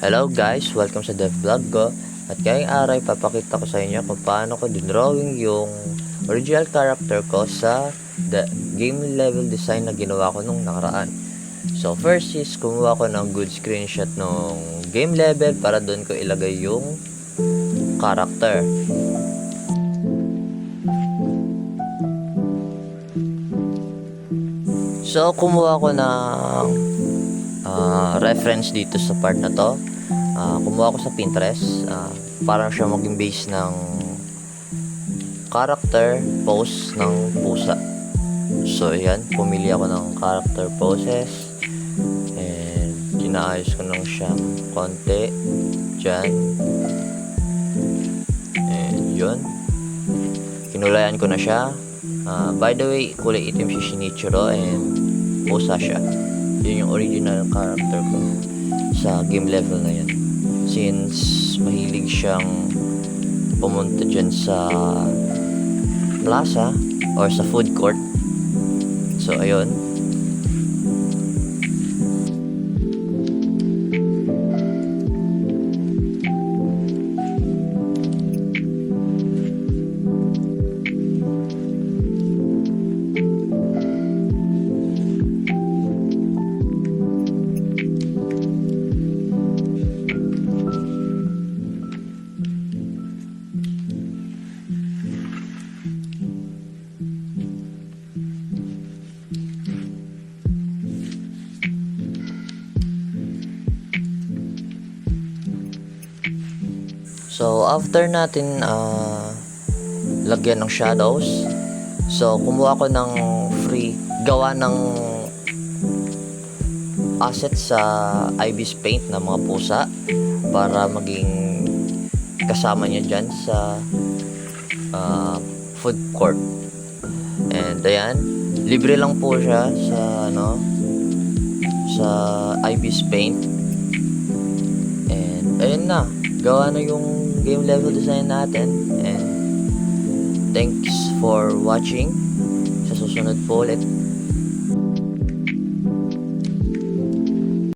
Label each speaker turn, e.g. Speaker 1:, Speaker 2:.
Speaker 1: Hello guys, welcome sa Dev Vlog ko. At ngayong araw papakita ko sa inyo kung paano ko dinrawing yung original character ko sa game level design na ginawa ko nung nakaraan. So first is kumuha ko ng good screenshot nung game level para doon ko ilagay yung character. So kumuha ko ng reference dito sa part na to. Kumuha ko sa Pinterest, parang siya maging base ng character pose ng pusa. So yan, pumili ako ng character poses and kinaayos ko lang siya konti dyan, and yun, kinulayan ko na siya. By the way, kulay itim si Shinichiro and pusa siya. Yun yung original character ko sa game level na yun, since mahilig siyang pumunta dyan sa plaza or sa food court. So ayun, so after natin lagyan ng shadows, so kumuha ko ng free gawa ng asset sa Ibis Paint na mga pusa para maging kasama niya dyan sa food court. And ayan, libre lang po siya sa sa Ibis Paint. And ayun na, gawa na yung game level design natin, and thanks for watching. Sa susunod po ulit.